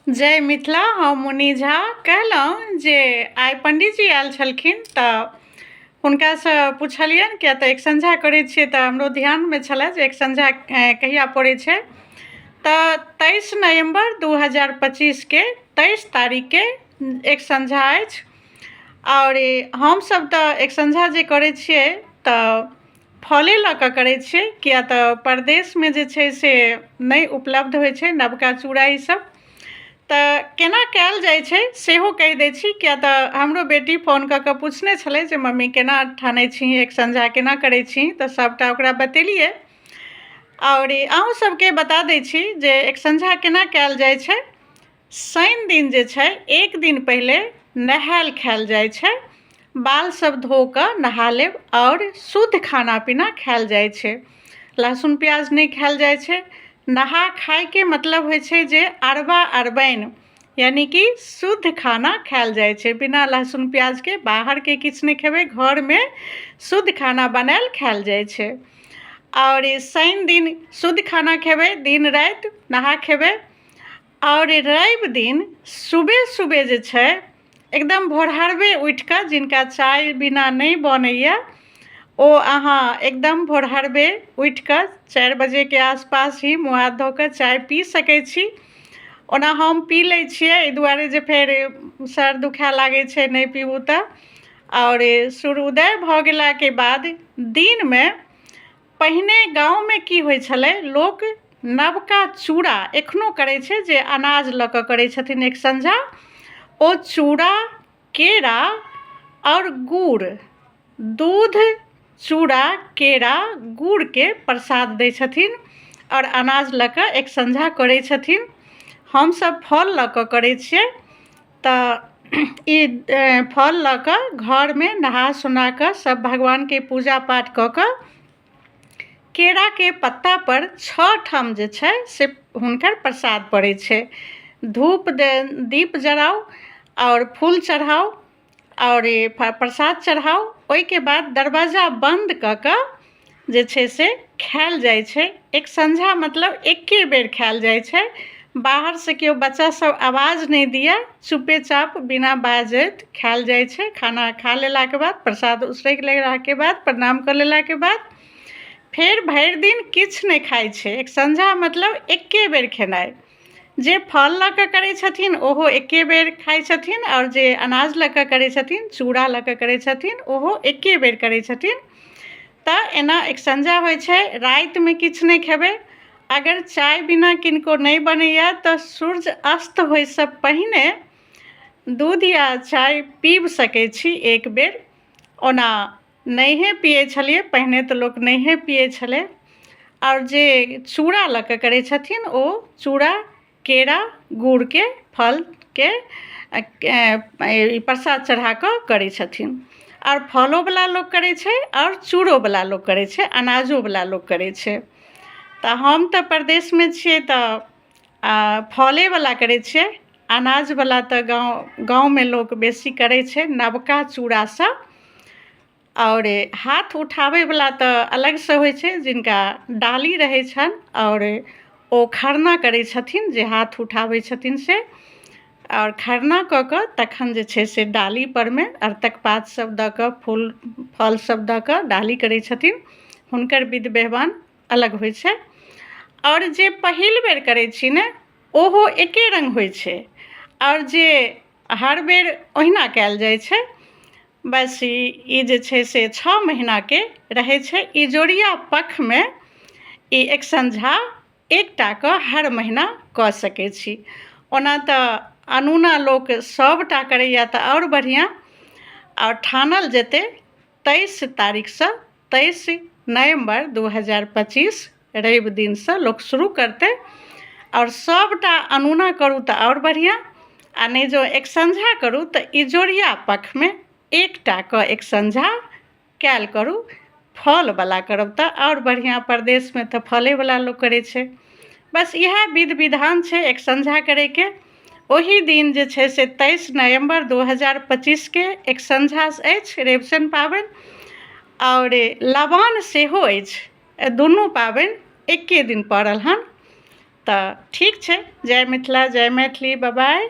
जय मिथिला। हम मुनि झा कहलहुँ जे आइ पंडीजी आयल छलखिन तऽ हुनकासँ पुछलियनि, किया तऽ एक संझा करै छियै तऽ हमरो ध्यानमे छलए जे एक संझा कहिया पड़ै छै। तऽ 23 नवम्बर 2025के 23 तारीखके एक संझा अछि। आओर हमसभ तऽ एक संझा जे करै छियै तऽ फले लऽ कऽ करै छियै, किया तऽ परदेशमे जे छै से नहि उपलब्ध होइ छै नवका चूड़ा ईसभ। तऽ केना कयल जाइ छै सेहो कहि दै छी, किया तऽ हमरो बेटी फोन कऽ कऽ पूछने छलै जे मम्मी केना ठानै छी, एक संझा केना करै छी, तऽ सभटा ओकरा बतेलियै। आओर अहूँ सभके बता दै छी जे एक संझा केना कयल जाइ छै। शनि दिन जे छै एक दिन पहिले नहायल खायल जाइ छै, बाल सब धो कऽ नहा लेब आओर शुद्ध खाना पीना खायल जाइ छै। लहसुन प्याज नहि खायल जाइ छै। नहा खायके मतलब होइ छै जे अरबा अरबाइन यानी कि शुद्ध खाना खायल जाइ छै, बिना लहसुन प्याजके बाहरके किछु नहि खेबै, घरमे शुद्ध खाना बनायल खायल जाइ छै। आओर शनि दिन शुद्ध खाना खेबै, दिन राति नहा खेबै। आओर रवि दिन सुबह सुबह जे छै एकदम भोरहरबे उठि कऽ, जिनका चाय बिना नहि बनैए ओ अहाँ एकदम भोरहरबे उठि कऽ 4 बजेके आसपास ही मुँह हाथ धो कऽ चाय पी सकै छी। ओना हम पी लै छियै, एहि दुआरे जे फेर सर दुखाए लागै छै नहि पीबू तऽ। आओर सूर्योदय भऽ गेलाके बाद दिनमे पहिने गाँवमे की होइ छलै, लोक नवका चूड़ा एखनो करै छै जे अनाज लऽ कऽ करै छथिन एक संझा। ओ चूड़ा, केरा आओर गुड़, दूध, चूड़ा, केरा, गुड़के प्रसाद दै छथिन आओर अनाज लऽ कऽ एक संझा करै छथिन। हमसभ फल लऽ कऽ करै छियै। तऽ ई फल लऽ कऽ घरमे नहा सुना कऽ सभ भगवानके पूजा पाठ कऽ कऽ केराके पत्तापर 6 ठाम जे छै से हुनकर प्रसाद पड़ै छै। धूप दीप जराउ आओर फूल चढ़ाउ आओर प्रसाद चढ़ाउ। ओहिके बाद दरवाजा बन्द कऽ कऽ जे छै से खायल जाइ छै। एक संझा मतलब एके बेर खायल जाइ छै। बाहरसँ केओ बच्चासभ आवाज नहि दिए, चुपे चाप बिना बाजैत खायल जाइ छै। खाना खा लेलाके बाद, प्रसाद उसरगि लेलाके बाद, प्रणाम कऽ लेलाके बाद फेर भरि दिन किछु नहि खाइ छै। एक संझा मतलब एके बेर खेनाइ। जे फल लऽ कऽ करै छथिन ओहो एके बेर खाइ छथिन, आओर जे अनाज लऽ कऽ करै छथिन, चूड़ा लऽ कऽ करै छथिन, ओहो एके बेर करै छथिन। तऽ एना एक संझा होइ छै। रातिमे किछु नहि खेबै। अगर चाय बिना किनको नहि बनैए तऽ सूर्य अस्त होइसँ पहिने दूध या चाय पीब सकै छी एक बेर। ओना नहिए पियै छलियै, पहिने तऽ लोक नहिए पियै छलै। आओर जे चूड़ा लऽ कऽ करै छथिन ओ चूड़ा, केरा, गुड़के फलके प्रसाद चढ़ा कऽ करै छथिन। आओर फलोवला लोक करै छै आओर चूड़ोवला लोक करै छै, अनाजोवला लोक करै छै। तऽ हम तऽ परदेशमे छियै तऽ फलेवला करै छियै। अनाजवला तऽ गाँवमे लोक बेसी करै छै नवका चूड़ासँ। आओर हाथ उठाबैवला तऽ अलगसँ होइ छै, जिनका डाली रहै छनि आओर ओ खरना करै छथिन, जे हाथ उठाबै छथिन से। आओर खरना कऽ कऽ तखन जे छै से डालीपरमे अरतक पातसभ दऽ कऽ, फूल फलसभ दऽ कऽ डाली करै छथिन। हुनकर विध व्यवहार अलग होइ छै। आओर जे पहिल बेर करै छी ने ओहो एके रङ्ग होइ छै। आओर जे हर बेर ओहिना कयल जाइ छै। बस ई जे छै से 6 महीनाके रहै छै। इजोरिया पक्षमे ई एक संझा एकटा कऽ हर महीना कऽ सकै छी। ओना तऽ अनूना लोक सभटा करैए तऽ आओर बढ़िआँ। आओर ठानल जेतै 23 तारीखसँ, 23 नवम्बर 2025 रवि दिनसँ लोक शुरू करतै। आओर सभटा अनूना करू तऽ आओर बढ़िआँ। आ नहि जो एक संझा करू तऽ इजोरिया पक्षमे एकटा कऽ एक संझा कयल करू। फलवला करब तऽ आओर बढ़िआँ। परदेशमे तऽ फलेवला लोक करै छै। बस इएह विध विधान छै एक संझा करैके। ओही दिन जे छै से 23 नवम्बर 2025के एक संझा अछि, रेवसन पाबनि। आओर लबान सेहो अछि। दुनू पाबनि एके दिन पड़ल हन। तऽ ठीक छै, जय मिथिला, जय मैथिली, बाय बाय।